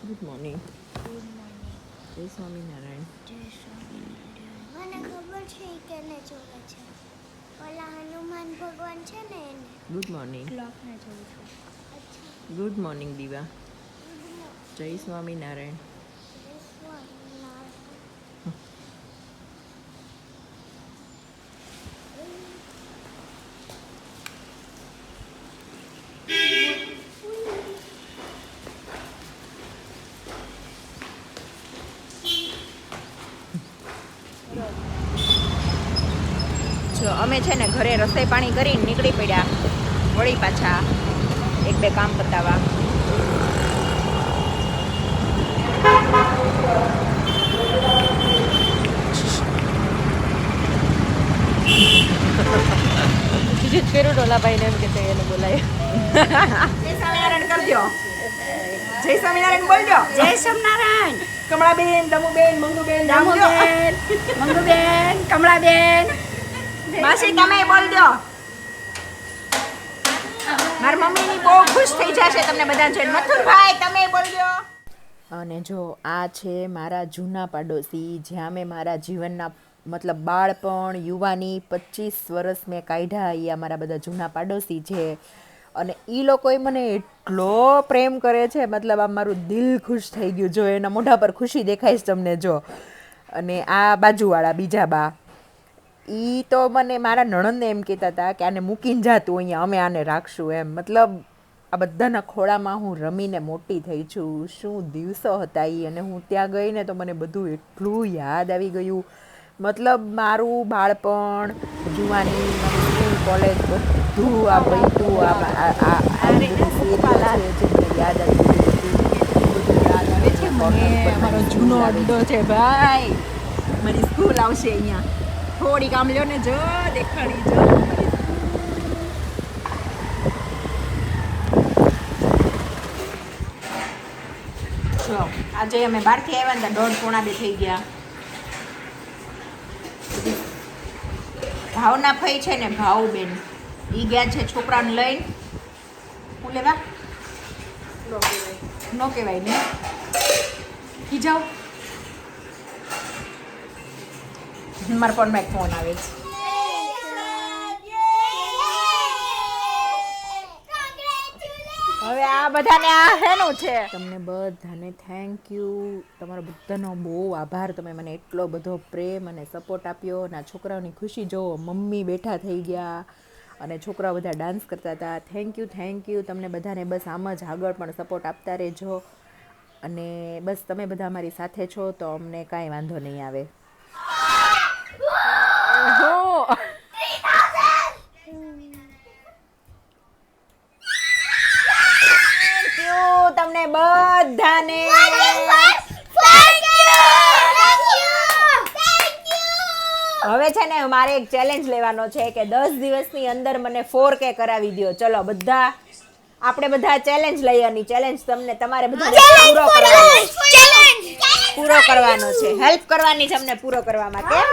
Good morning. Good morning. જય સ્વામિનારાયણ. જય સ્વામિનારાયણ. મને ખબર છે એ કેને જોવે છે. ઓલા હનુમાન ભગવાન છે ને એને. Good morning. ક્લોકને જોઉં છું. અચ્છા. ગુડ મોર્નિંગ દીવા. જય સ્વામિનારાયણ. જય સ્વામિનારાયણ. જો અમે છે ને ઘરે રસોઈ પાણી કરીને નીકળી પડ્યા વળી પાછા એક બે કામ પતાવવા. બીજું જ કર્યું ડોલાભાઈને એમ કે એને બોલાય. જય સ્વામિનારાયણ કરજો. જય સ્વામિનારાયણ બોલજો. જય સ્વામિનારાયણ. કમળાબેન, દમુબેન, મંગુબેન, દામુબેન, મંગુબેન, કમળાબેન. માસી તમે બોલજો. મારી મમ્મીની બહુ ખુશ થઈ જશે તમને બધા જોઈને. મથુરભાઈ તમે બોલજો. અને જો આ છે મારા જૂના પાડોશી, જ્યાં મેં મારા જીવનના મતલબ બાળપણ, યુવાની 25 વર્ષ મેં કાઢ્યા. એ અમારા બધા જૂના પાડોશી છે અને એ લોકોએ મને એટલો પ્રેમ કરે છે, મતલબ આમ મારું દિલ ખુશ થઈ ગયું. જો એના મોઢા પર ખુશી દેખાઈશ તમને જો. અને આ બાજુવાળા બીજા બા, એ તો મને મારા નણંદને એમ કહેતા હતા કે આને મૂકીને જાતું અહીંયા, અમે આને રાખશું એમ. મતલબ આ બધાના ખોળામાં હું રમીને મોટી થઈ છું. શું દિવસો હતા એ. અને હું ત્યાં ગઈ ને તો મને બધું એટલું યાદ આવી ગયું. મતલબ મારું બાળપણ, જુવાની, મારી સ્કૂલ, કોલેજ બધું આ બધું યાદ આવી ગયું. મારો જૂનો અડ્ડો છે ભાઈ. મારી સ્કૂલ આવશે અહીંયા. થોડીક આમ લ્યો ને જો દેખાડી જો. જો આજે અમે બહારથી આવ્યા ને 1:30-1:45 થઈ ગયા. ભાવના ફઈ છે ને ભાવબેન, એ ગયા છે છોકરાને લઈને. હું લેવા ન કહેવાય ને કી જાઓ. મારા ફોનમાં એક ફોન આવે છે. હવે આ બધાને આ હેનું છે. તમને બધાને થેન્ક યુ. તમારો બધાનો બહુ આભાર. તમે મને એટલો બધો પ્રેમ અને સપોર્ટ આપ્યો. અને આ છોકરાઓની ખુશી જોવો. મમ્મી બેઠા થઈ ગયા અને છોકરાઓ બધા ડાન્સ કરતા હતા. Thank you. તમને બધાને બસ આમ જ આગળ પણ સપોર્ટ આપતા રહેજો. અને બસ તમે બધા અમારી સાથે છો તો અમને કાંઈ વાંધો નહીં આવે. તમને બધાને હવે છે ને મારે એક ચેલેન્જ લેવાનો છે કે 10 દિવસની અંદર મને 4K કરાવી દો. ચલો બધા આપણે બધા ચેલેન્જ લઈએની. ચેલેન્જ તમને તમારે બધા પૂરો કરવાનો છે. હેલ્પ કરવાની છે અમને પૂરો કરવામાં. કેમ?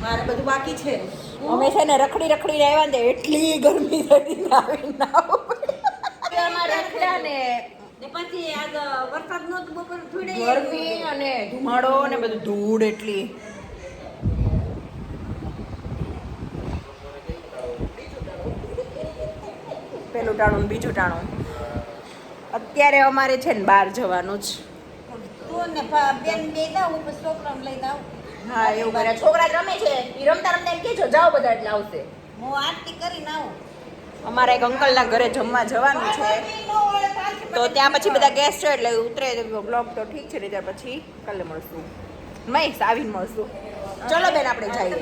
મારે બધું બાકી છે. અમે છે ને રખડી આવ્યા ને એટલી ગરમી થતી ને આવી ના પછી આજ વરસાદ નહોતો બપોર થોડી ગરમી અને ધુમાડો ને બધું ધૂળ એટલી. પેલું ટાણું ને બીજું ટાણું. અત્યારે અમારે છે ને બહાર જવાનું જ. તું ને બેન બે દાવ ઉપર છોકરાને લઈ દાવ. હા એવું કરે. છોકરા રમે છે એ રમતા એમ કહેજો જાઓ બધા એટલે આવશે. હું આરતી કરીને આવું. અમારા એક અંકલના ઘરે જમવા જવાનું છે તો ત્યાં પછી બધા ગેસ્ટ છે એટલે ઉતરે બ્લોગ તો ઠીક છે ને ત્યાર પછી કાલે મળશું. મહેશ આવીને મળશું. ચલો બેન આપણે જઈએ.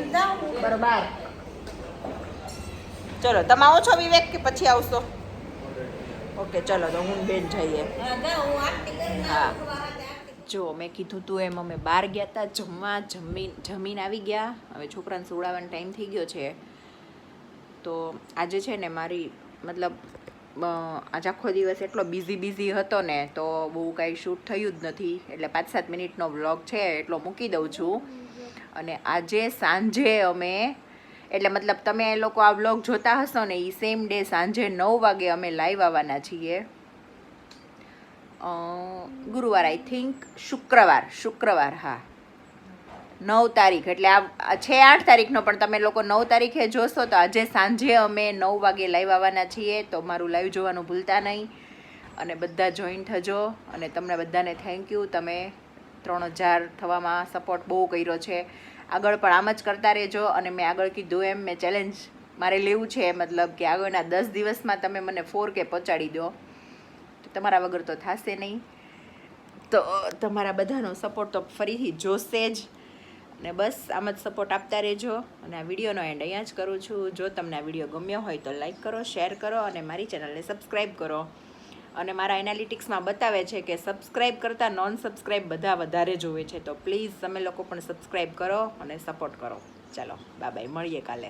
બરોબર ચલો. તમે આવો છો વિવેક કે પછી આવશો? ઓકે ચલો તો હું બેન જઈએ. હા જો મેં કીધું તું એમ અમે બહાર ગયા હતા જમવા. જમીન આવી ગયા. હવે છોકરાને સુવડાવવાનો ટાઈમ થઈ ગયો છે. તો આજે છે ને મારી મતલબ આજ આખો દિવસ એટલો બિઝી હતો ને તો બહુ કાંઈ શૂટ થયું જ નથી. એટલે 5-7 મિનિટનો વ્લોગ છે એટલો મૂકી દઉં છું. અને આજે સાંજે અમે એટલે મતલબ તમે લોકો આ વ્લોગ જોતા હશો ને એ સેમ ડે સાંજે 9 વાગે અમે લાઈવ આવવાના છીએ. ગુરુવાર આઈ થિંક શુક્રવાર હા 9 તારીખ એટલે આ છે 8 તારીખનો, પણ તમે લોકો 9 તારીખે જોશો તો આજે સાંજે અમે 9 વાગે લાઈવ આવવાના છીએ. તો મારું લાઈવ જોવાનું ભૂલતા નહીં અને બધા જોઈન થજો. અને તમને બધાને થેન્ક યુ, તમે 3000 થવામાં સપોર્ટ બહુ કર્યો છે. આગળ પણ આમ જ કરતા રહેજો. અને મેં આગળ કીધું એમ મેં ચેલેન્જ મારે લેવું છે, મતલબ કે આગળના 10 દિવસમાં તમે મને 4K પહોંચાડી દો. તો તમારા વગર તો થશે નહીં. તો તમારા બધાનો સપોર્ટ તો ફરીથી જોશે જ. અને બસ આમ જ સપોર્ટ આપતા રહેજો. અને આ વિડીયોનો એન્ડ અહીંયા જ કરું છું. જો તમને આ વિડીયો ગમ્યો હોય તો લાઈક કરો, શેર કરો અને મારી ચેનલને સબસ્ક્રાઈબ કરો. અને મારા એનાલિટિક્સમાં બતાવે છે કે સબસ્ક્રાઈબ કરતાં નોન સબસ્ક્રાઈબ બધા વધારે જોવે છે. તો પ્લીઝ તમે લોકો પણ સબસ્ક્રાઈબ કરો અને સપોર્ટ કરો. ચાલો બાય બાય, મળીએ કાલે.